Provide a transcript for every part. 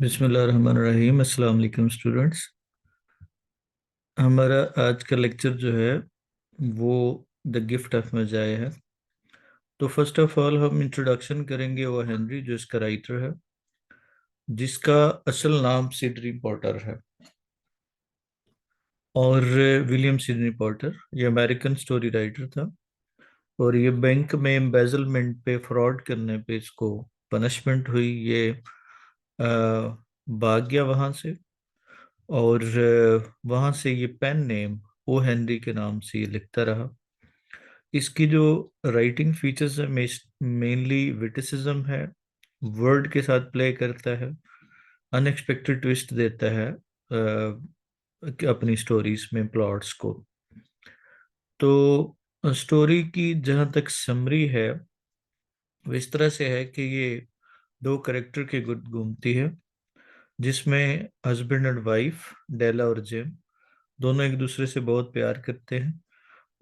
बिस्मिल्लाहिर्रहमानिर्रहीम। अस्सलाम वालेकुम स्टूडेंट्स। हमारा आज का लेक्चर जो है वो द गिफ्ट ऑफ मजाया है। तो फर्स्ट ऑफ ऑल हम इंट्रोडक्शन करेंगे ओ हेनरी, जो इसका राइटर है, जिसका असल नाम सिडनी पॉटर है। और विलियम सिडनी पॉटर ये अमेरिकन स्टोरी राइटर था। और ये बैंक में एम्बेजलमेंट पे, फ्रॉड करने पे इसको पनिशमेंट हुई। ये भाग गया वहाँ से। और वहाँ से ये पेन नेम ओ हेनरी के नाम से ये लिखता रहा। इसकी जो राइटिंग फीचर्स है, मेनली विटिसिज्म है, वर्ड के साथ प्ले करता है, अनएक्सपेक्टेड ट्विस्ट देता है अपनी स्टोरीज में, प्लॉट्स को। तो स्टोरी की जहाँ तक समरी है वो इस तरह से है कि ये दो करेक्टर की गुद घूमती है, जिसमें हस्बैंड एंड वाइफ डेला और जिम दोनों एक दूसरे से बहुत प्यार करते हैं।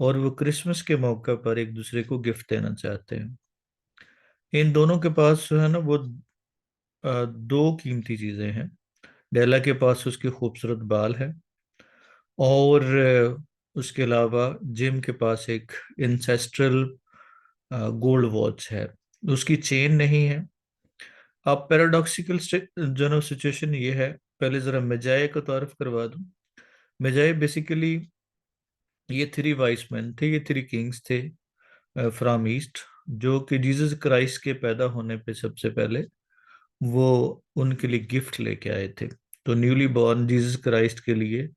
और वो क्रिसमस के मौका पर एक दूसरे को गिफ्ट देना चाहते हैं। इन दोनों के पास जो है ना वो दो कीमती चीजें हैं। डेला के पास उसके खूबसूरत बाल है। और उसके अलावा जिम के पास एक इंसेस्ट्रल गोल्ड वॉच है। उसकी चेन नहीं है। अब पैराडॉक्सिकल जो ना सिचुएशन ये है, पहले जरा मिजाए को तारुफ करवा दूं। मिजाए बेसिकली ये थ्री वाइस मैन थे, ये थ्री किंग्स थे फ्रॉम ईस्ट, जो कि जीसस क्राइस्ट के पैदा होने पे सबसे पहले वो उनके लिए गिफ्ट लेके आए थे। तो न्यूली बॉर्न जीसस क्राइस्ट के लिए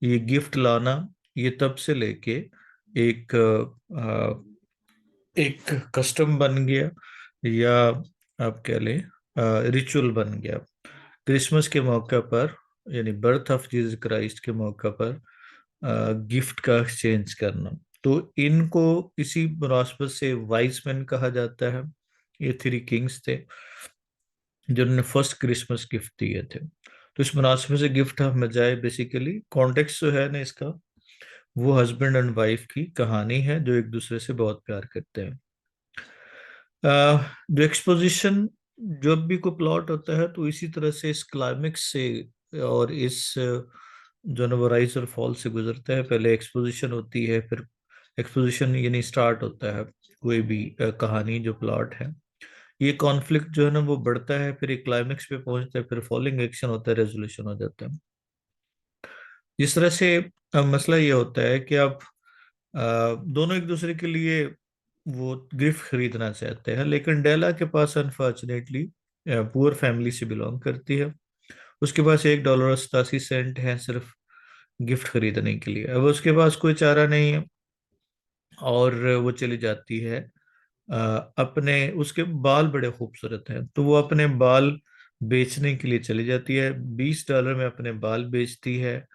ये गिफ्ट लाना, ये तब से लेके एक एक कस्टम बन गया, या आप कह लें रिचुअल बन गया। क्रिसमस के मौका पर, यानी बर्थ ऑफ जीसस क्राइस्ट के मौका पर गिफ्ट का एक्सचेंज करना। तो इनको इसी मुनासबत से वाइज मैन कहा जाता है। ये थ्री किंग्स थे जिन्होंने फर्स्ट क्रिसमस गिफ्ट दिए थे। तो इस मुनासबत से गिफ्ट ऑफ मजाए बेसिकली कॉन्टेक्स्ट जो है ना इसका, वो हस्बैंड एंड वाइफ की कहानी है जो एक दूसरे से बहुत प्यार करते हैं। जो एक्सपोजिशन, जब भी कोई प्लॉट होता है तो इसी तरह से इस क्लाइमेक्स से और इस जो है वो राइज और फॉल से गुजरता है। पहले एक्सपोजिशन होती है, फिर एक्सपोजिशन यानी स्टार्ट होता है कोई भी कहानी, जो प्लॉट है। ये कॉन्फ्लिक्ट जो है ना वो बढ़ता है, फिर एक क्लाइमेक्स पे पहुंचता है, फिर फॉलोइंग एक्शन होता है, रेजोल्यूशन हो जाता है। जिस तरह से मसला ये होता है कि आप दोनों एक दूसरे के लिए वो गिफ्ट खरीदना चाहते हैं, लेकिन डेला के पास अनफॉर्चुनेटली पुअर फैमिली से बिलोंग करती है। उसके पास $1.87 है सिर्फ गिफ्ट खरीदने के लिए। अब उसके पास कोई चारा नहीं है, और वो चली जाती है अ, अपने, उसके बाल बड़े खूबसूरत हैं तो वो अपने बाल बेचने के लिए चली जाती है। $20 में अपने बाल बेचती है,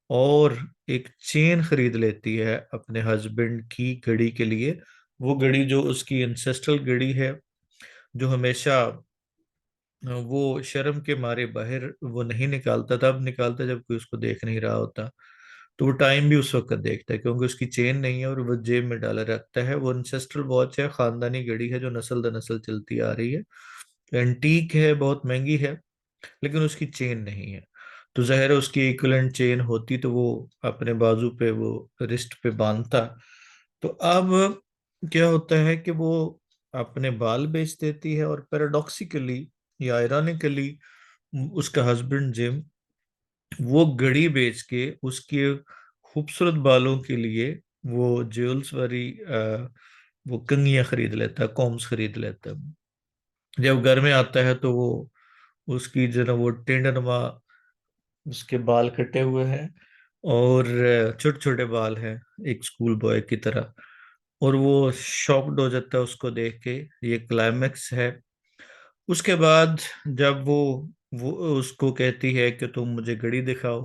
और एक चेन खरीद लेती है अपने हस्बैंड की घड़ी के लिए। वो घड़ी जो उसकी एंसेस्ट्रल घड़ी है, जो हमेशा वो शर्म के मारे बाहर वो नहीं निकालता था, अब निकालता जब कोई उसको देख नहीं रहा होता। तो वो टाइम भी उस वक्त देखता है, क्योंकि उसकी चेन नहीं है और वो जेब में डाला रखता है। वो एंसेस्ट्रल वॉच है, खानदानी घड़ी है जो नस्ल दर नस्ल चलती आ रही है। एंटीक है, बहुत महंगी है, लेकिन उसकी चेन नहीं है। तो ज़ाहिर है उसकी इक्विवेलेंट चेन होती तो वो अपने बाजू पे, वो रिस्ट पे बांधता। तो अब क्या होता है कि वो अपने बाल बेच देती है, और पैराडॉक्सिकली या आयरॉनिकली उसका हस्बैंड जिम वो घड़ी बेच के उसके खूबसूरत बालों के लिए वो ज्वेल्स वाली वो कंघियां खरीद लेता है, कॉम्स खरीद लेता है। जब घर में आता है तो वो उसकी जो ना वो टेढ़नुमा, उसके बाल कटे हुए हैं, और छोटे छोटे बाल हैं, एक स्कूल बॉय की तरह। और वो शॉक्ड हो जाता है उसको देख के। ये क्लाइमेक्स है। उसके बाद जब वो उसको कहती है कि तुम मुझे घड़ी दिखाओ,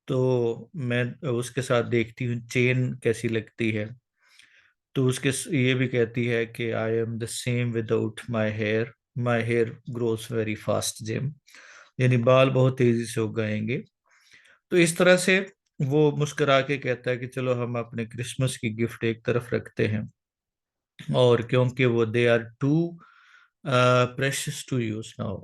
तो मैं उसके साथ देखती हूँ चेन कैसी लगती है। तो उसके ये भी कहती है कि I am the same without my hair grows very fast Jim, यानी बाल बहुत तेजी से उगाएंगे। तो इस तरह से वो मुस्कुरा के कहता है कि चलो हम अपने क्रिसमस की गिफ्ट एक तरफ रखते हैं, और क्योंकि वो they are too precious to use now,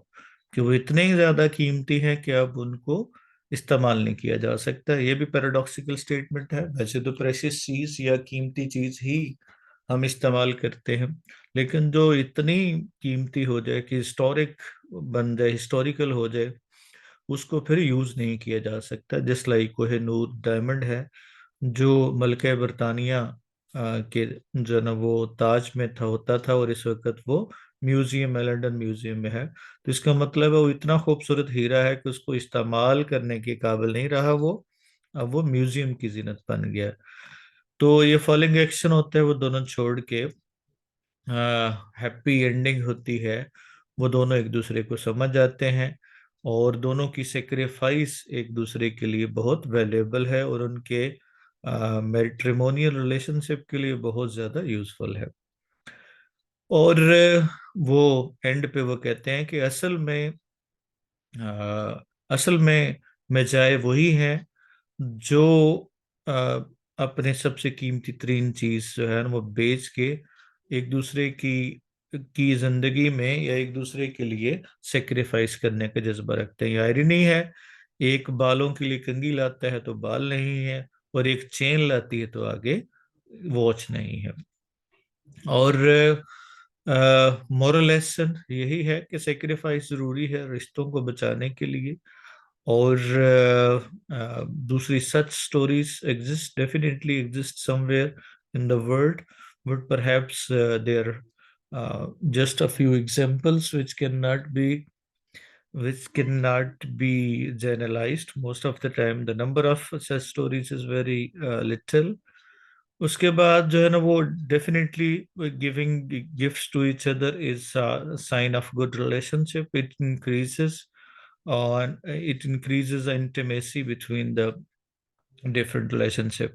कि वो इतने ही ज्यादा कीमती हैं कि अब उनको इस्तेमाल नहीं किया जा सकता। ये भी पैराडॉक्सिकल स्टेटमेंट है। वैसे तो प्रेशियस चीज या कीमती चीज ही हम इस्तेमाल करते हैं, लेकिन जो इतनी कीमती हो जाए कि हिस्टोरिक बन जाए, हिस्टोरिकल हो जाए, उसको फिर यूज नहीं किया जा सकता। जस्ट लाइक कोहिनूर डायमंड है, जो मलके बरतानिया के जो ना वो ताज में था, होता था, और इस वक्त वो म्यूजियम है, लंदन म्यूजियम में है। तो इसका मतलब है वो इतना खूबसूरत हीरा है कि उसको इस्तेमाल करने के काबिल नहीं रहा वो, अब वो म्यूजियम की जीनत बन गया। तो ये फॉलोइंग एक्शन होता है, वो दोनों छोड़ के हैप्पी एंडिंग होती है। वो दोनों एक दूसरे को समझ जाते हैं, और दोनों की सेक्रीफाइस एक दूसरे के लिए बहुत वैल्यूएबल है, और उनके मैट्रिमोनियल रिलेशनशिप के लिए बहुत ज्यादा यूजफुल है। और वो एंड पे वो कहते हैं कि असल में मजाए वही हैं जो अ, अपने सबसे कीमती तरीन चीज जो है ना वो बेच के एक दूसरे की जिंदगी में या एक दूसरे के लिए सेक्रीफाइस करने का जज्बा रखते हैं। ये आयरनी है, एक बालों के लिए कंघी लाता है तो बाल नहीं है, और एक चेन लाती है तो आगे वॉच नहीं है। और मोरल लेसन यही है कि सेक्रीफाइस जरूरी है रिश्तों को बचाने के लिए। और दूसरी, such stories exist, definitely exist somewhere in the world, but perhaps there just a few examples which cannot be generalized. Most of the time the number of such stories is very little. उसके बाद जो है ना वो definitely giving gifts to each other is sign of good relationship. It increases the intimacy between the different relationship,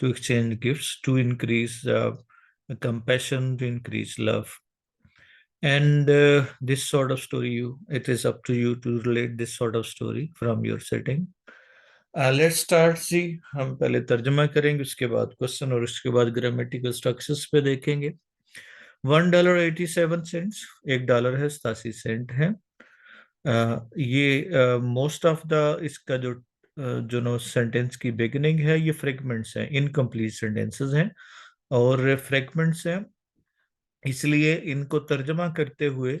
to exchange gifts, to increase compassion, to increase love. And this sort of story, it is up to you to relate this sort of story from your setting. Let's start see. हम पहले तर्जमा करेंगे, उसके बाद question, और उसके बाद grammatical structures पे देखेंगे। $1.87, $1 है 87 है। ये मोस्ट ऑफ द इसका जो नो सेंटेंस की बिगिनिंग है, ये फ्रेगमेंट्स हैं, इनकम्प्लीट सेंटेंसेस हैं और फ्रेगमेंट्स हैं। इसलिए इनको तर्जमा करते हुए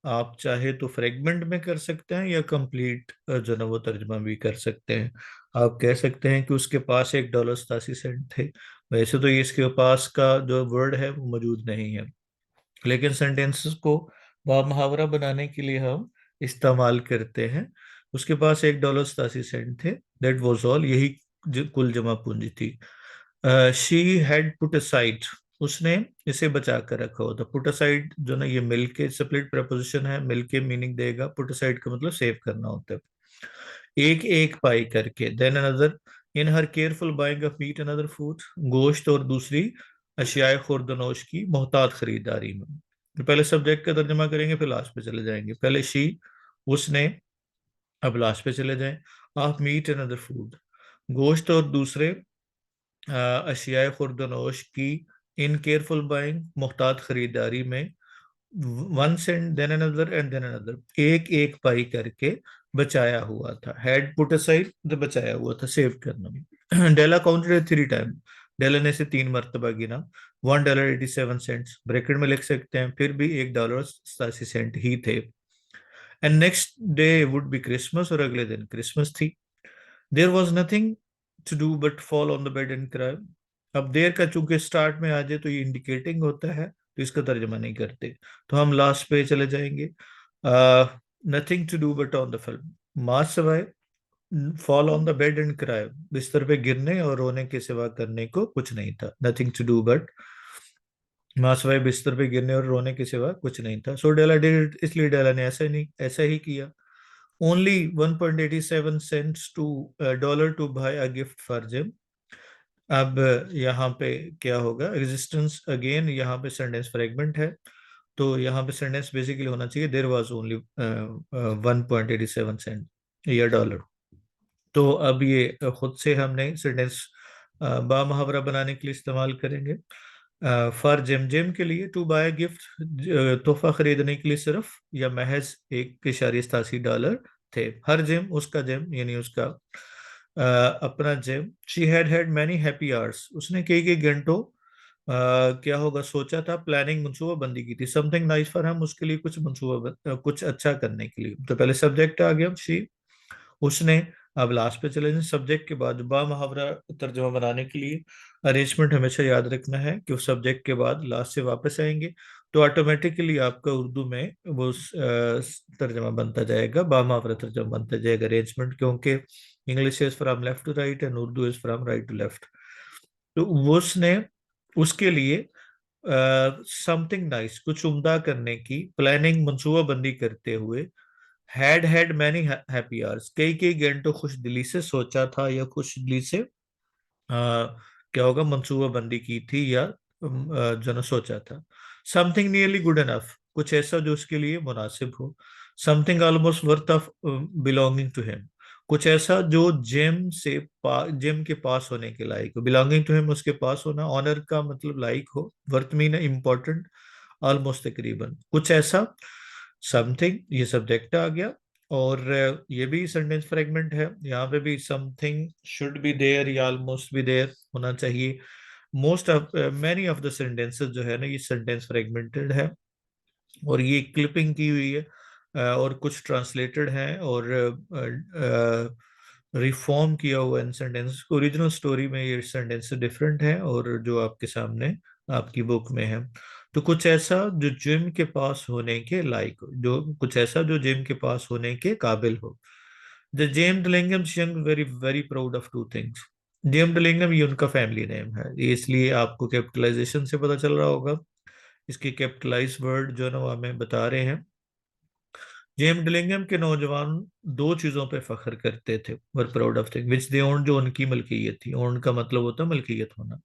आप चाहे तो फ्रेगमेंट में कर सकते हैं या कंप्लीट जो ना वो तर्जमा भी कर सकते हैं। आप कह सकते हैं कि उसके पास $1.87 थे। वैसे तो ये इसके पास का जो वर्ड है वो मौजूद नहीं है, लेकिन सेंटेंसेस को मुहावरा बनाने के लिए हम इस्तेमाल करते हैं। उसके पास $1.87 थे, दैट वॉज ऑल, यही कुल जमा पूंजी थी। शी हैड पुट असाइड, उसने इसे बचा कर रखा होता। पुट असाइड जो ना ये मिल के सेपरेट प्रपोजिशन है, मिल के मीनिंग देगा। पुट असाइड का मतलब सेव करना होता है। एक एक पाई करके, then another, in her careful buying of meat another food, गोश्त और दूसरी अशियाए खुर्दनोश की मोहतात खरीदारी में। तो पहले सब्जेक्ट का तर्जमा करेंगे, फिर लास्ट पे चले जाएंगे। पहले शी, उसने, अब लास्ट पे चले जाएं। ऑफ मीट अनदर फूड, गोश्त और दूसरे अशियाए खुर्दनोश की, इन केयरफुल बाइंग मोहतात खरीदारी में, one cent then another and then another, एक एक पाई करके बचाया हुआ था। हैड पुट असाइड तो बचाया हुआ था, सेव करना भी। डेला काउंटेड 3 टाइम, डेला ने से 3 मरतबा गिना। $1.87 ब्रैकेट में लिख सकते हैं, फिर भी $1.87 ही थे। And next day would be Christmas, और अगले दिन क्रिसमस थी। There was nothing to do but fall on the bed and cry. अब देर का चूंकि स्टार्ट में आ जाए तो ये इंडिकेटिंग होता है, तो इसका तर्जमा नहीं करते, तो हम लास्ट पे चले जाएंगे। Nothing to do but on the film, माँ सवाए, fall on the bed and cry, बिस्तर पे गिरने और रोने के सिवा करने को कुछ नहीं था। नथिंग टू डू बट, माँ सवाए बिस्तर पे गिरने और रोने के सिवा कुछ नहीं था। सो डेला डिड इट, इसलिए डेला ने ऐसा ही किया। Only 1.87 to dollar to buy a gift for Jim. अब यहाँ पे क्या होगा, एग्जिस्टेंस अगेन, यहाँ पे सेंटेंस फ्रेगमेंट है, तो यहाँ पे सेंटेंस बेसिकली होना चाहिए देयर वाज ओनली 1.87 या डॉलर। तो अब ये खुद से हमने सेंटेंस बा मुहावरा बनाने के लिए इस्तेमाल करेंगे। फॉर जिम, जिम के लिए, टू बाय गिफ्ट, तोहफा खरीदने के लिए सिर्फ, या महज 1.87 डॉलर थे। हर जिम, उसका जिम यानी उसका अपना gym. She had had many happy hours, उसने कई कई घंटों क्या होगा सोचा था, प्लानिंग मंसूबा बंदी की थी, समथिंग नाइस फॉर हम, उसके लिए कुछ कुछ अच्छा करने के लिए। तो पहले सब्जेक्ट आ गया शी, उसने। अब लास्ट पे चले जाएं सब्जेक्ट के बाद, बा मुहावरा तर्जुमा बनाने के लिए अरेंजमेंट हमेशा याद रखना है कि उस सब्जेक्ट के बाद लास्ट से वापस आएंगे, तो ऑटोमेटिकली आपका उर्दू में वो तर्जुमा बनता जाएगा, बा मुहावरा तर्जुमा बनता जाएगा अरेंजमेंट, क्योंकि English is from left to right and Urdu is from right to left. तो वो उसने उसके लिए समथिंग नाइस, कुछ उम्दा करने की प्लानिंग मंसूबा बंदी करते हुए, had had many happy hours, कई कई घंटों खुश दिली से सोचा था या खुश दिली से क्या होगा मंसूबा बंदी की थी, या जो ना सोचा था। समथिंग नियरली गुड इनफ, कुछ ऐसा जो उसके लिए मुनासिब हो। Something almost worth of belonging to him, कुछ ऐसा जो जिम के पास होने के लायक हो। बिलोंगिंग टू हिम, उसके पास होना, ऑनर का मतलब लायक हो, वर्थ मीन इम्पोर्टेंट, ऑलमोस्ट तकरीबन, कुछ ऐसा। समथिंग ये सब्जेक्ट आ गया, और ये भी सेंटेंस फ्रेगमेंट है, यहाँ पे भी समथिंग शुड बी देयर या ऑलमोस्ट बी देयर होना चाहिए। Most of many of the sentences जो है ना, ये सेंटेंस फ्रेगमेंटेड है, और ये क्लिपिंग की हुई है, और कुछ ट्रांसलेटेड है, और रिफॉर्म किया हुआ इन सेंटेंस। ओरिजिनल स्टोरी में ये सेंटेंस डिफरेंट है, और जो आपके सामने आपकी बुक में है। तो कुछ ऐसा जो जिम के पास होने के लायक हो, जो कुछ ऐसा जो जिम के पास होने के काबिल हो। The James Dillingham Young very very proud of two things. James Dillingham ये उनका फैमिली नेम है, ये इसलिए आपको कैपिटलाइजेशन से पता चल रहा होगा। इसके कैपिटलाइज वर्ड जो है ना वो हमें बता रहे हैं। जेम डलिंगम के नौजवान दो चीजों पे फख्र करते थे, were proud of thing which they own, जो उनकी मलकियत थी। ओन का मतलब होता है मलकियत होना।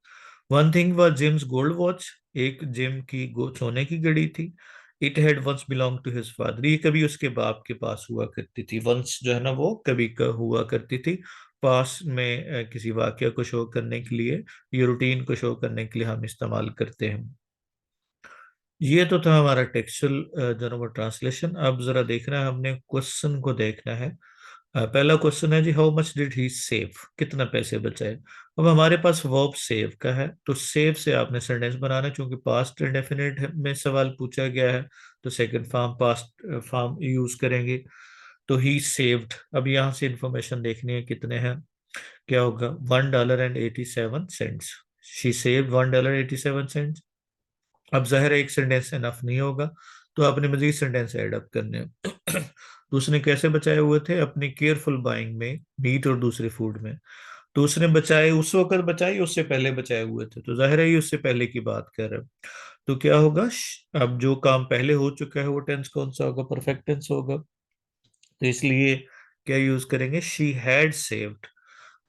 One thing was Jim's gold watch, एक जिम की सोने की घड़ी थी। It had once belong to his father, ये कभी उसके बाप के पास हुआ करती थी। वंस जो है ना वो कभी हुआ करती थी। पास में किसी वाक्य को शो करने के लिए, ये रूटीन को शो करने के लिए हम इस्तेमाल करते हैं। ये तो था हमारा टेक्सचुअल जो ना वो ट्रांसलेशन। अब जरा देखना है, हमने क्वेश्चन को देखना है। पहला क्वेश्चन है जी, how much did he save, कितना पैसे बचाए। अब हमारे पास वर्ब सेव का है, तो सेव से आपने सेंटेंस बनाना है, क्योंकि पास्ट इंडेफिनिट में सवाल पूछा गया है, तो second form past form use करेंगे। तो ही सेव्ड, अब यहाँ से इंफॉर्मेशन देखनी है कितने हैं। क्या होगा, $1.87। She saved $1.87। अब जाहिर है एक सेंटेंस इनफ नहीं होगा, तो आपने मजीद सेंटेंस ऐड अप करने हैं। तो उसने कैसे बचाए हुए थे, अपनी केयरफुल बाइंग में, मीट और दूसरे फूड में। तो उसने बचाए, उस वक्त बचाई, उससे पहले बचाए हुए थे, तो जाहिर है ये उससे पहले की बात कर रहे हैं। तो क्या होगा, अब जो काम पहले हो चुका है वो टेंस कौन सा होगा, परफेक्ट टेंस होगा। तो इसलिए क्या यूज करेंगे, she had saved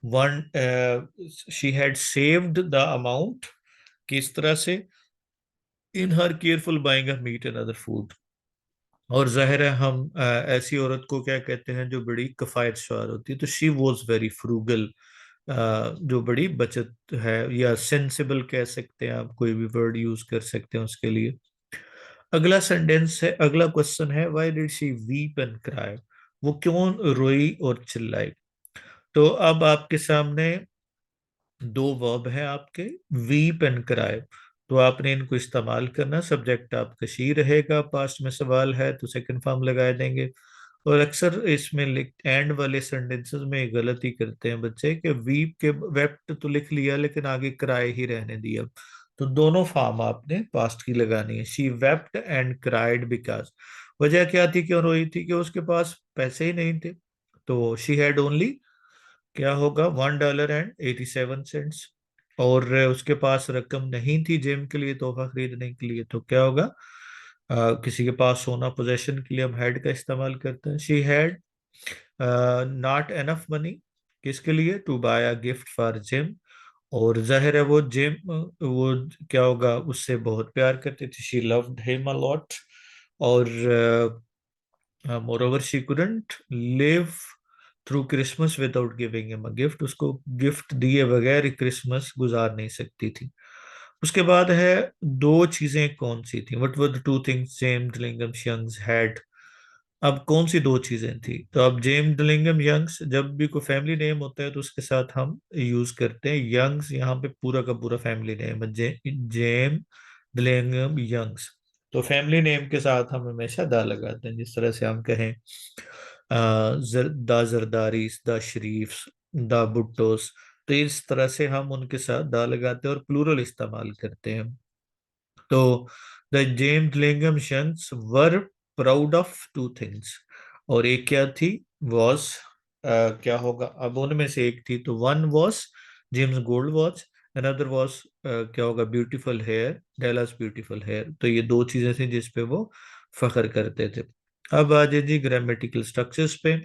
one, she had saved the amount, किस तरह से, in her careful buying of meat and other food. और जाहिर है हम ऐसी औरत को क्या कहते हैं जो बड़ी किफायत शुमार होती है, तो शी वॉज वेरी फ्रूगल, जो बड़ी बचत है, या सेंसिबल कह सकते हैं आप, कोई भी वर्ड यूज कर सकते हैं उसके लिए। अगला सेंटेंस है, अगला क्वेश्चन है, why did she weep and cry, वो क्यों रोई और चिल्लाई। तो अब आपके सामने दो वर्ब है आपके, वीप एंड क्राई, तो आपने इनको इस्तेमाल करना। सब्जेक्ट आपका शी रहेगा, पास्ट में सवाल है तो सेकंड फॉर्म लगा देंगे। और अक्सर इसमें एंड वाले सेंटेंसेस में एक गलती करते हैं बच्चे, कि वीप के वेप्ट तो लिख लिया लेकिन आगे क्राई ही रहने दिया। तो दोनों फॉर्म आपने पास्ट की लगानी है, she wept and cried because. वजह क्या थी, क्यों रोई थी, कि उसके पास पैसे ही नहीं थे। तो शी हैड ओनली, क्या होगा, $1.87। और उसके पास रकम नहीं थी जिम के लिए, तोहफा खरीदने के लिए, तो क्या होगा, किसी के पास सोना पोजेशन के लिए हम हैड का इस्तेमाल करते हैं। She had not enough money, किसके लिए, to buy a gift for Jim. और जाहिर है वो जिम, वो क्या होगा, उससे बहुत प्यार करती थी, she loved him a lot. और moreover she couldn't live through Christmas without giving him a gift, उसको गिफ्ट दिए बगैर क्रिसमस गुजार नहीं सकती थी। उसके बाद है दो चीजें कौन सी थी, what were the two things James Lingam Youngs had. अब कौन सी दो चीजें थी, तो अब जेम्स लिंगम यंग्स, जब भी कोई फैमिली नेम होता है तो उसके साथ हम यूज करते हैं यंग्स, यहाँ पे पूरा का पूरा फैमिली नेम है, जेम लिंगम यंग्स। तो फैमिली नेम के साथ हम हमेशा दा लगाते हैं, जिस तरह से हम कहें दा जरदारीस, दा शरीफ्स, दा भुट्टोस। तो इस तरह से हम उनके साथ दा लगाते हैं और प्लूरल इस्तेमाल करते हैं। तो the James Lingam Youngs were proud of two things, और एक क्या थी, वॉज, क्या होगा, अब उनमें से एक थी, तो one was James gold watch, another was क्या होगा, beautiful hair, Della's beautiful hair. तो ये दो चीजें थी जिस पे वो फख्र करते थे। अब आ जाए जी ग्रामेटिकल स्ट्रक्चर्स पे।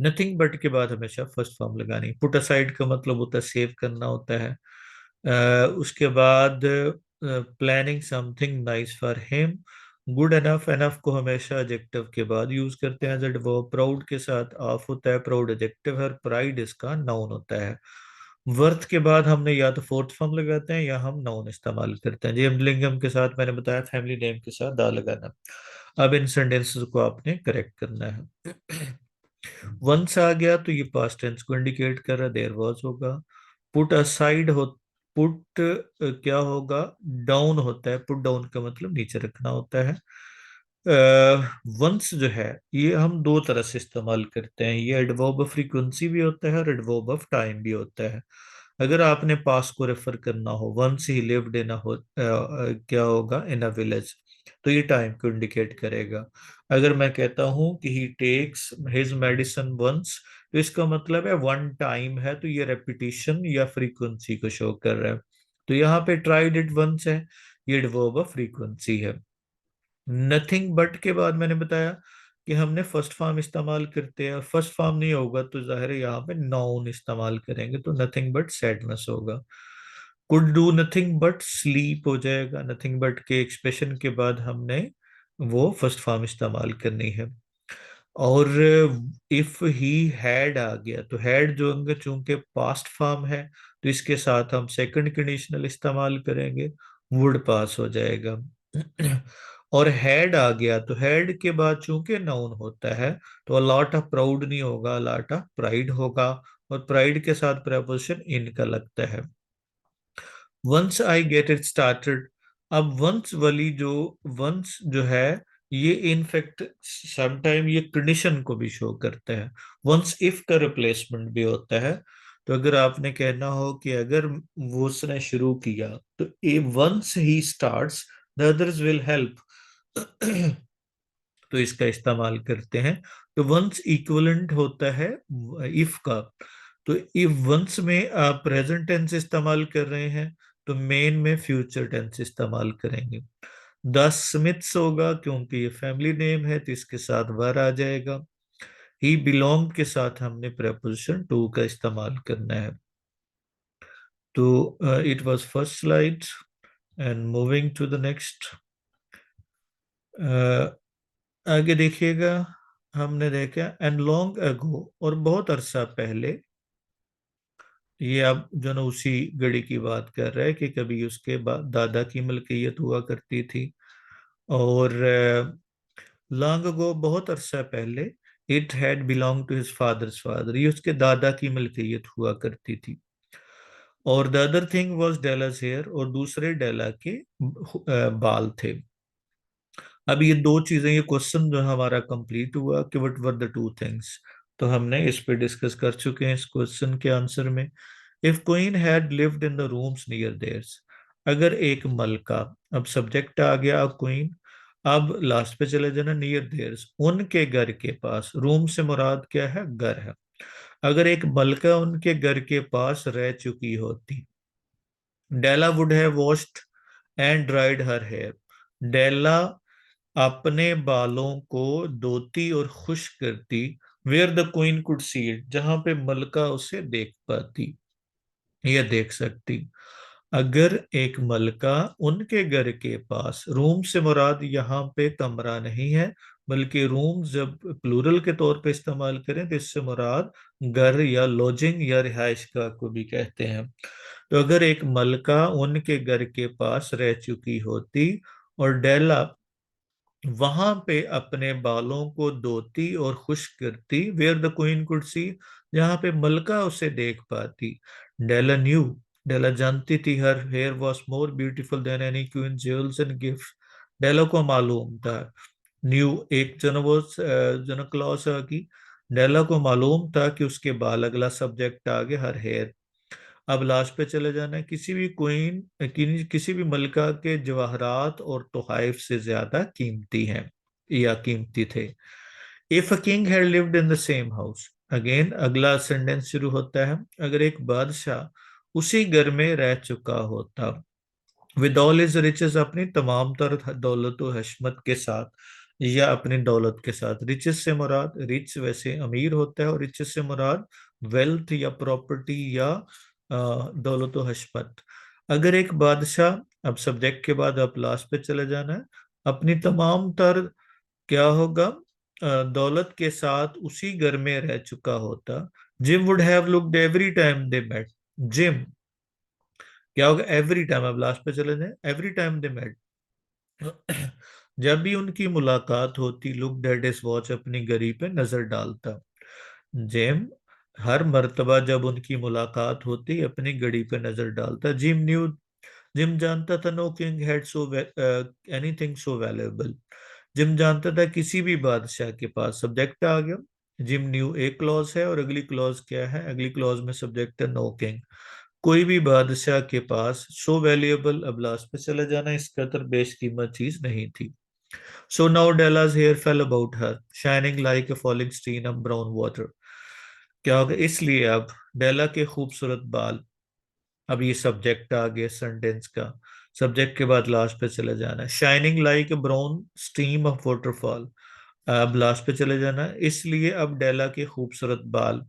नथिंग बट के बाद हमेशा फर्स्ट फॉर्म लगानी। पुट असाइड का मतलब होता है सेव करना होता है। उसके बाद planning something nice for him, good enough, enough को हमेशा एडजेक्टिव के बाद यूज करते हैं एज एडवर्ब। प्राउड के साथ ऑफ होता है, प्राउड एडजेक्टिव है, प्राइड इसका नाउन होता है। वर्थ के बाद हमने या तो फोर्थ फॉर्म लगाते हैं या हम नाउन इस्तेमाल करते हैं। जेम लिंगम के साथ मैंने बताया फैमिली नेम के साथ दा लगाना। अब इन सेंटेंसेस को आपने करेक्ट करना है। वंस आ गया तो ये पास्ट टेंस को इंडिकेट कर रहा है, देयर वाज होगा। पुट असाइड हो, पुट क्या होगा, डाउन होता है, पुट डाउन का मतलब नीचे रखना होता है। वंस जो है ये हम दो तरह से इस्तेमाल करते हैं, ये एडवर्ब ऑफ फ्रीक्वेंसी भी होता है और एडवर्ब ऑफ टाइम भी होता है। अगर आपने पास को रेफर करना हो, वंस ही लिव्ड इन क्या होगा, इन अ विलेज, तो ये टाइम को इंडिकेट करेगा। अगर मैं कहता हूं कि ही टेक्स हिज मेडिसिन वंस, तो इसका मतलब है वन टाइम है, तो ये रेपिटेशन या फ्रीक्वेंसी को शो कर रहा है। तो यहाँ पे ट्राइड इट वंस है, ये एडवर्ब ऑफ फ्रीक्वेंसी है। नथिंग बट के बाद मैंने बताया कि हमने फर्स्ट फॉर्म इस्तेमाल करते हैं, फर्स्ट फॉर्म नहीं होगा तो जाहिर है यहाँ पे नाउन इस्तेमाल करेंगे, तो नथिंग बट सैडनेस होगा। Could do nothing but sleep हो जाएगा, नथिंग बट के एक्सप्रेशन के बाद हमने वो फर्स्ट फॉर्म इस्तेमाल करनी है। और इफ ही हैड आ गया तो हैड जो होंगे चूंकि पास्ट फॉर्म है, तो इसके साथ हम सेकंड कंडीशनल इस्तेमाल करेंगे, वुड पास हो जाएगा। और हैड आ गया तो हैड के बाद चूंकि नाउन होता है, तो अलॉट ऑफ प्राउड नहीं होगा, अलॉट ऑफ प्राइड होगा, और प्राइड के साथ प्रपोजिशन इन का लगता है। Once I get it started, अब वंस वाली जो वंस जो है ये इनफैक्ट समटाइम ये कंडीशन को भी शो करता है। वंस इफ का रिप्लेसमेंट भी होता है। तो अगर आपने कहना हो कि अगर वो उसने शुरू किया, तो a once he starts the others will help, तो इसका इस्तेमाल करते हैं। तो वंस इक्विवेलेंट होता है इफ का। तो इफ वंस में आप प्रेजेंट टेंस इस्तेमाल कर रहे हैं, तो मेन में फ्यूचर टेंस इस्तेमाल करेंगे। द स्मिथ्स होगा क्योंकि ये फैमिली नेम है, तो इसके साथ वर आ जाएगा। ही बिलोंग के साथ हमने प्रेपोजिशन टू का इस्तेमाल करना है। तो it was first slide, and moving to the next. आगे देखिएगा, हमने देखा एंड लॉन्ग अगो, और बहुत अरसा पहले। ये अब जो ना उसी घड़ी की बात कर रहा है कि कभी उसके दादा की मलकियत हुआ करती थी। और लॉन्ग अगो बहुत अरसा पहले, it had belong to his father's father, ये उसके दादा की मलकियत हुआ करती थी। और the other thing was Della's hair, और दूसरे डेला के बाल थे। अब ये दो चीजें, ये क्वेश्चन जो हमारा कंप्लीट हुआ कि what were the two things, तो हमने इस पे डिस्कस कर चुके हैं इस क्वेश्चन के आंसर में। If queen had lived in the rooms near theirs, अगर एक मलका, अब सब्जेक्ट आ गया अब क्वीन, अब लास्ट पे चले जाना, नियर देयर्स उनके घर के पास, रूम से मुराद क्या है, घर है। अगर एक मलका उनके घर के पास रह चुकी होती, Della would have washed and dried her hair, Della अपने बालों को धोती और खुश्क करती, where the queen could see it, जहां पे मलका उसे देख पाती या देख सकती। अगर एक मलका उनके घर के पास, रूम से मुराद यहाँ पे कमरा नहीं है, बल्कि रूम जब प्लूरल के तौर पे इस्तेमाल करें तो इससे मुराद घर या लॉजिंग या रिहाइश गाह को भी कहते हैं। तो अगर एक मलका उनके घर के पास रह चुकी होती और डेला वहां पे अपने बालों को धोती और खुश्क करती, where the queen could see, जहां पे मलका उसे देख पाती। डेला न्यू, डेला जानती थी, her hair was more beautiful than any queen jewels and gift. Della को मालूम था, न्यू एक जन क्लॉज आ गई, डेला को मालूम था कि उसके बाल, अगला सब्जेक्ट आगे हर हेयर। अब लास्ट पे चले जाना है, किसी भी क्वीन किसी भी मलका के जवाहरात और तोहफे से ज्यादा कीमती हैं या कीमती थे। If a king had lived in the same house, again अगला सेंटेंस शुरू होता है, अगर एक बादशाह उसी घर में रह चुका होता, विद ऑल हिज रिचेस, अपनी तमाम तर दौलत व हशमत के साथ, या अपनी दौलत के साथ। रिचेस से मुराद, रिच वैसे अमीर होता है, और रिचेस से मुराद वेल्थ या प्रॉपर्टी या दौलत व हशमत। अगर एक बादशाह, अब सब्जेक्ट के बाद अब लास्ट पे चले जाना है, अपनी तमाम तर क्या होगा, दौलत के साथ उसी घर में रह चुका होता। Jim would have looked every time they met, Jim क्या होगा, एवरी टाइम, अब लास्ट पे चले जाए, एवरी टाइम दे मेट, जब भी उनकी मुलाकात होती, लुक डेट इज वॉच, अपनी घड़ी पे नजर डालता। जेम हर मर्तबा जब उनकी मुलाकात होती अपनी घड़ी पे नजर डालता। जिम न्यू, जिम जानता था, no king had so anything so valuable, Jim जानता था किसी भी बादशाह के पास, सब्जेक्ट आ गया। जिम न्यू एक क्लॉज है, और अगली क्लॉज क्या है, अगली क्लॉज में सब्जेक्ट है नो किंग, कोई भी बादशाह के पास सो वैल्यूएबल, अब लास्ट पे चले जाना, इस कदर बेशकीमत चीज नहीं थी। So now Della's hair fell about her, shining like a falling stream of brown water, क्या होगा, इसलिए अब डेला के खूबसूरत बाल, अब ये सब्जेक्ट आ गया सेंटेंस का, सब्जेक्ट के बाद लास्ट पे चले जाना है, shining like a brown stream of waterfall, अब लास्ट पे चले जाना है, इसलिए अब डेला के खूबसूरत बाल,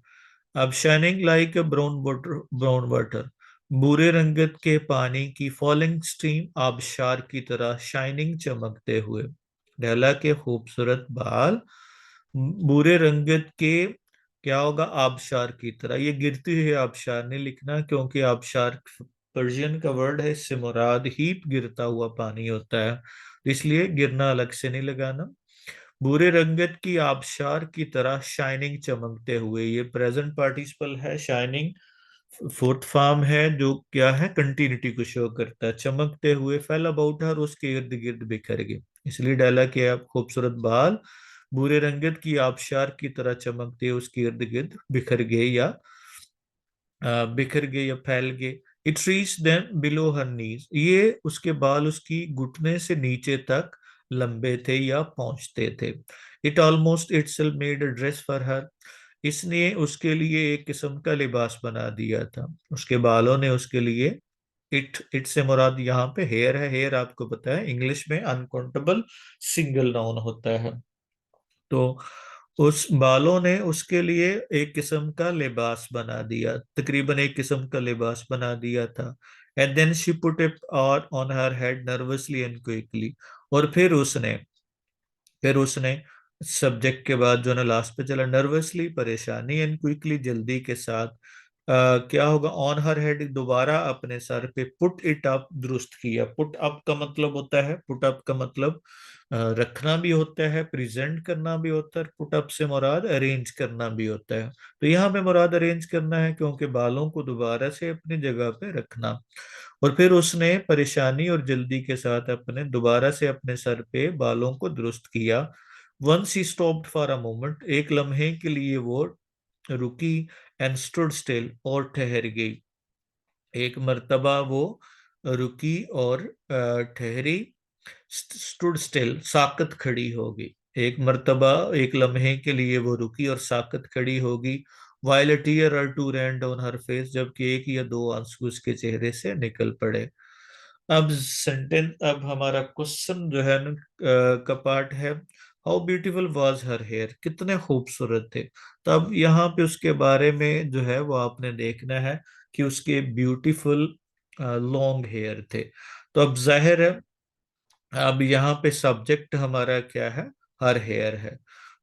अब shining like a brown water, brown water, भूरे रंगत के पानी की, फॉलिंग स्ट्रीम आबशार की तरह, शाइनिंग चमकते हुए, डेला के खूबसूरत बाल भूरे रंगत के, क्या होगा, आबशार की तरह, ये गिरती हुई आबशार नहीं लिखना, क्योंकि आबशार पर्शियन का वर्ड है, इससे मुराद हीप, गिरता हुआ पानी होता है, इसलिए गिरना अलग से नहीं लगाना। भूरे रंगत की आबशार की तरह, शाइनिंग चमकते हुए, ये प्रेजेंट पार्टिसिपल है, शाइनिंग फोर्थ फॉर्म है, जो क्या है, कंटिन्यूटी को शो करता है, चमकते हुए, फैल अबाउट हर, उसके इर्द गिर्द बिखर गए, इसलिए डाला कि आप खूबसूरत बाल भूरे रंगत की आबशार की तरह चमकते हुए उसके इर्द गिर्द बिखर गए, या बिखर गए या फैल गए। इट रीच देम बिलो हर नीज, ये उसके बाल उसकी घुटने से नीचे तक लंबे थे या पहुंचते थे। It almost itself made a dress for her, इसने उसके लिए एक किस्म का लिबास बना दिया था, उसके बालों ने उसके लिए। इट से मुराद यहाँ पे हेयर है, हेयर आपको पता है इंग्लिश में अनकाउंटेबल सिंगल नाउन होता है, तो उस बालों ने उसके लिए एक किस्म का लिबास बना दिया, तकरीबन एक किस्म का लिबास बना दिया था। And then she put it on her head nervously and quickly, और फिर उसने सब्जेक्ट के बाद जो ना लास्ट पे चला, नर्वसली परेशानी, एंड क्विकली जल्दी के साथ, क्या होगा, ऑन हर हेड दोबारा अपने सर पे, पुट इट अप दुरुस्त किया। पुट अप का मतलब होता है, पुट अप का मतलब रखना भी होता है, प्रेजेंट करना भी होता है, पुट अप से मुराद अरेंज करना भी होता है, तो यहाँ पे मुराद अरेंज करना है, क्योंकि बालों को दोबारा से अपनी जगह पे रखना। और फिर उसने परेशानी और जल्दी के साथ अपने दोबारा से अपने सर पे बालों को दुरुस्त किया। Once he stopped for a moment, एक लम्हे के लिए वो रुकी, एंड स्टूड स्टिल, और ठहर गई, एक मर्तबा वो रुकी और ठहरी, स्टूड स्टिल साकत खड़ी होगी, एक मर्तबा एक लम्हे के लिए वो रुकी और साकत खड़ी होगी। While a tear or two ran down her face, जबकि एक या दो आंसू उसके चेहरे से निकल पड़े। अब हमारा क्वेश्चन जो है ना का पार्ट है, how beautiful was her hair, कितने खूबसूरत थे। तो अब यहाँ पे उसके बारे में जो है वो आपने देखना है कि उसके ब्यूटीफुल लॉन्ग हेयर थे। तो अब जाहिर है, अब यहाँ पे सब्जेक्ट हमारा क्या है, हर हेयर है।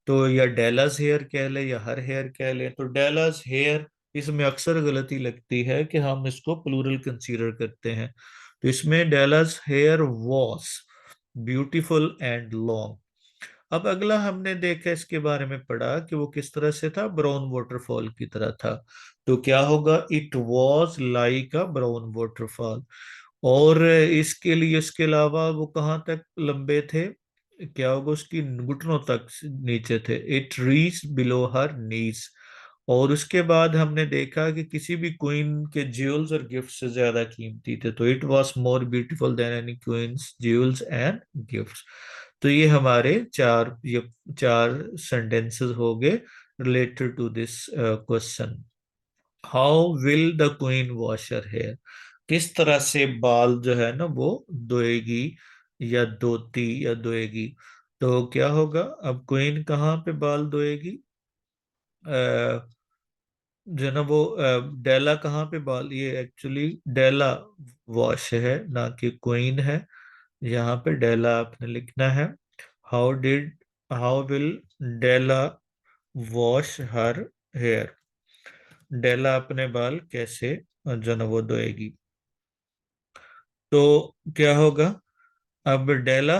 तो या डेलास हेयर कह ले या हर हेयर कह ले, तो डेलास हेयर इसमें अक्सर गलती लगती है कि हम इसको प्लूरल कंसीडर करते हैं। तो इसमें Della's hair was beautiful and long. अब अगला हमने देखा, इसके बारे में पढ़ा कि वो किस तरह से था, ब्राउन वाटरफॉल की तरह था। तो क्या होगा, it was like a brown waterfall. और इसके लिए, इसके अलावा वो कहाँ तक लंबे थे, क्या होगा, उसकी घुटनों तक नीचे थे। इट रीच बिलो हर नीज। और उसके बाद हमने देखा कि किसी भी क्वीन के ज्वेल्स और गिफ्ट से ज्यादा कीमती थे। तो it was more beautiful than any queen's jewels and gifts. तो ये हमारे ये चार सेंटेंसेस हो गए related to this question. How will the queen wash her hair, किस तरह से बाल जो है ना वो धोएगी या धोती या धोएगी। तो क्या होगा, अब क्वीन कहाँ पे बाल धोएगी, जो है ना वो डेला कहाँ पे बाल, ये एक्चुअली डेला वॉश है ना कि क्वीन है। यहाँ पे डेला आपने लिखना है। How did how will Della wash her hair, Della अपने बाल कैसे जो है ना वो धोएगी। तो क्या होगा, अब डेला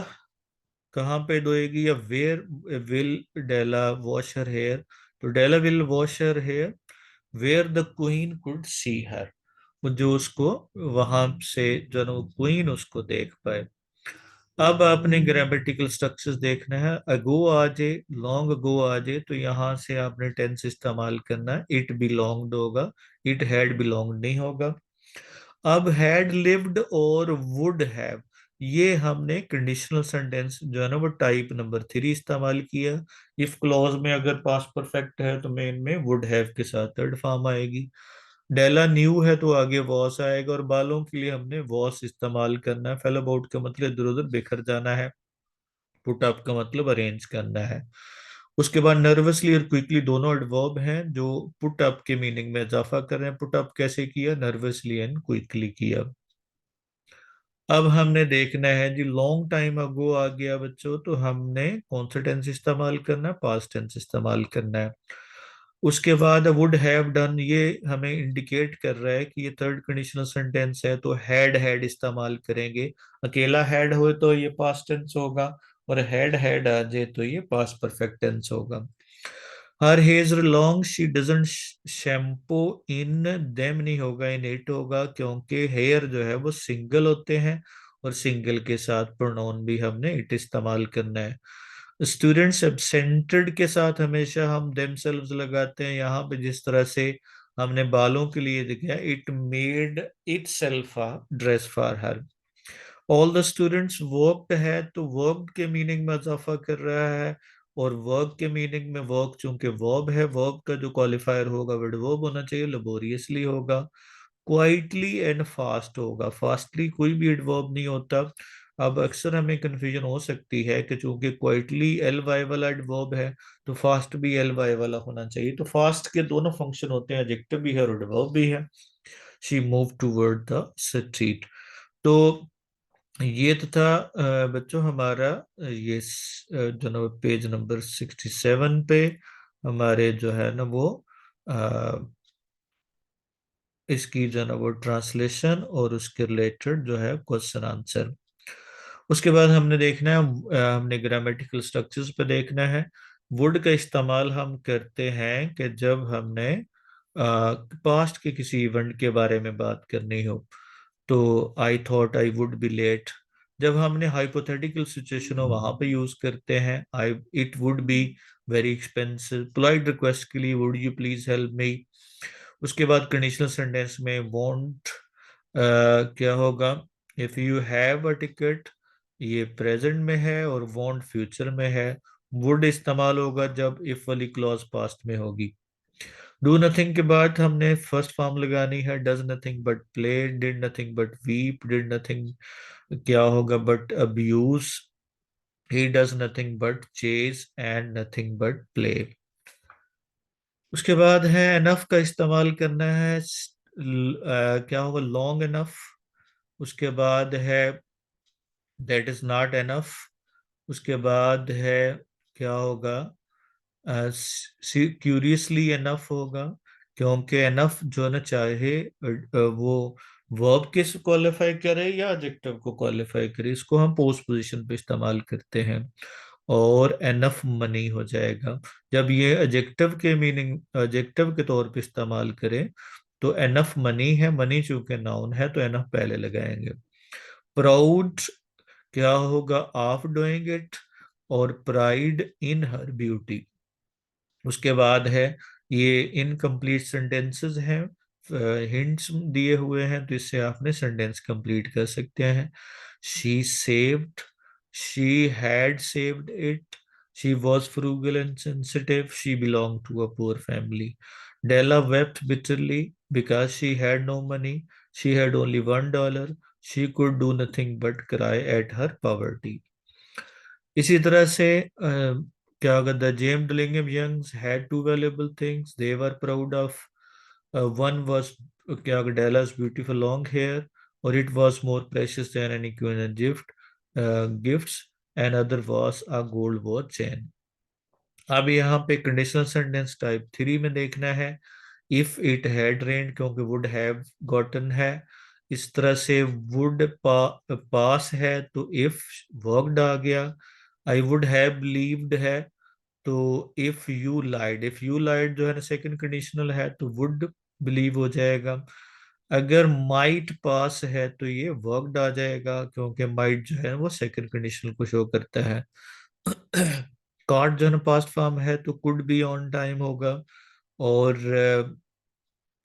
कहाँ पे धोएगी, या where will Della wash her hair. तो Della will wash her hair where the queen could see her, जो उसको वहां से जो है ना वो क्वीन उसको देख पाए। अब आपने ग्रामेटिकल स्ट्रक्चर्स देखना है। अगो आ जाए, लॉन्ग अगो आ जाए, तो यहाँ से आपने टेंस इस्तेमाल करना है। इट बिलोंग्ड होगा, इट हैड बिलोंग्ड नहीं होगा। अब हैड लिव्ड और वुड हैव, ये हमने कंडीशनल सेंटेंस जो है ना वो टाइप नंबर 3 इस्तेमाल किया। इफ क्लॉज में अगर पास्ट परफेक्ट है तो मेन में वुड हैव के साथ थर्ड फॉर्म आएगी। डेला न्यू है तो आगे वॉस आएगा, और बालों के लिए हमने वॉस इस्तेमाल करना है। फेल अबाउट का मतलब इधर उधर बिखर जाना है। पुट अप का मतलब अरेंज करना है। उसके बाद नर्वसली और क्विकली दोनों एडवर्ब हैं जो पुट अप के मीनिंग में इजाफा कर रहे हैं। पुट अप कैसे किया, नर्वसली एंड क्विकली किया। अब हमने देखना है जी, लॉन्ग टाइम अगो आ गया बच्चों, तो हमने कौन सा टेंस इस्तेमाल करना है, पास्ट टेंस इस्तेमाल करना है। उसके बाद वुड हैव डन, ये हमें इंडिकेट कर रहा है कि ये थर्ड कंडीशनल सेंटेंस है, तो हैड इस्तेमाल करेंगे। अकेला हैड हो तो ये पास्ट टेंस होगा, और हैड आ जाए तो ये पास्ट परफेक्ट टेंस होगा। Her hair long, she doesn't shampoo in them नहीं होगा, इन इट होगा, क्योंकि हेयर जो है वो सिंगल होते हैं, और सिंगल के साथ प्रोनाउन भी हमने इट इस्तेमाल करना है। स्टूडेंट्स एब्सेंटेड के साथ हमेशा हम देमसेल्व्स लगाते हैं। यहाँ पे जिस तरह से हमने बालों के लिए दिखाया, it made it self a dress for her. All the students worked है, तो वर्कड के मीनिंग में इजाफा कर रहा है। और वर्क के मीनिंग में वर्क चूंकि वर्ब है, वर्ब का जो क्वालिफायर होगा वर्ड वर्ब होना चाहिए, लेबोरियसली होगा। क्वाइटली एंड फास्ट होगा, फास्टली कोई भी एडवर्ब नहीं होता। अब अक्सर हमें कंफ्यूजन हो सकती है कि चूंकि क्वाइटली एल वाई वाला एडवर्ब है, तो फास्ट भी एल वाई वाला होना चाहिए। तो फास्ट के दोनों फंक्शन होते हैं, एडजेक्टिव भी है और एडवर्ब भी है। She move toward the street. तो ये तो था बच्चों हमारा ये जो ना पेज नंबर 67 पे हमारे जो है ना वो इसकी जो है ना वो ट्रांसलेशन और उसके रिलेटेड जो है क्वेश्चन आंसर। उसके बाद हमने देखना है, हमने ग्रामेटिकल स्ट्रक्चर्स पे देखना है। वुड का इस्तेमाल हम करते हैं कि जब हमने पास्ट के किसी इवेंट के बारे में बात करनी हो। तो I thought I would be late, जब हमने हाइपोथेटिकल सिचुएशन हो वहां पे यूज करते हैं। I it would be very expensive, polite request के लिए would you please help me. उसके बाद कंडीशनल सेंटेंस में वॉन्ट क्या होगा, if you have a ticket, ये प्रेजेंट में है, और वॉन्ट फ्यूचर में है। वुड इस्तेमाल होगा जब इफ वाली क्लॉज पास्ट में होगी। डू नथिंग के बाद हमने फर्स्ट फॉर्म लगानी है, does nothing but play, did nothing but weep, did nothing क्या होगा but abuse, he does nothing but chase, and nothing but play. उसके बाद है एनफ का इस्तेमाल करना है। क्या होगा, लॉन्ग एनफ। उसके बाद है दैट इज नॉट एनफ। उसके बाद है क्या होगा, क्यूरियसली एनफ होगा, क्योंकि एनफ जो है ना, चाहे वो वर्ब किस क्वालिफाई करे या एडजेक्टिव को क्वालिफाई करे, इसको हम पोस्ट पोजीशन पे इस्तेमाल करते हैं। और एनफ मनी हो जाएगा। जब ये एडजेक्टिव के मीनिंग, एडजेक्टिव के तौर पे इस्तेमाल करें तो एनफ मनी है, मनी चूंकि नाउन है तो एनफ पहले लगाएंगे। प्राउड क्या होगा, ऑफ डूइंग इट, और प्राइड इन हर ब्यूटी। उसके बाद है, ये इनकम्प्लीट सेंटेंसेस हैं, हिंट्स दिए हुए हैं तो इससे आपने सेंटेंस कंप्लीट कर सकते हैं। She saved, she had saved it, she was frugal and sensitive, she belong to a poor family. Della wept bitterly because she had no money, she had only $1, she could do nothing but cry at her poverty। इसी तरह से क्या होगा, the James Dillingham Youngs had two valuable things they were proud of. One was, क्या होगा, Della's beautiful long hair, और it was more precious than any queen gifts, and other was a gold watch chain. अब यहाँ पे conditional sentence type 3 में देखना है। If it had rain, क्योंकि वुड हैव गॉटन है। इस तरह से वुड पास है तो इफ वर्कड आ गया। आई वुड हैव लीव्ड है तो if you lied, if you lied जो है ना सेकंड कंडीशनल है तो वुड बिलीव हो जाएगा। अगर माइट पास है तो ये वर्कड आ जाएगा, क्योंकि माइट जो है वो सेकंड कंडीशनल को शो करता है। कार्ड जो है ना पास्ट फॉर्म है तो कुड बी ऑन टाइम होगा। और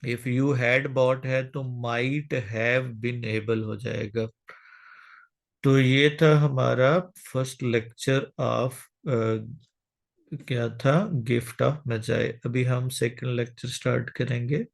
इफ यू हैड बॉट है तो माइट हैव बीन एबल हो जाएगा। तो ये था हमारा फर्स्ट लेक्चर ऑफ, क्या था, गिफ्ट ऑफ मजाए। अभी हम सेकंड लेक्चर स्टार्ट करेंगे।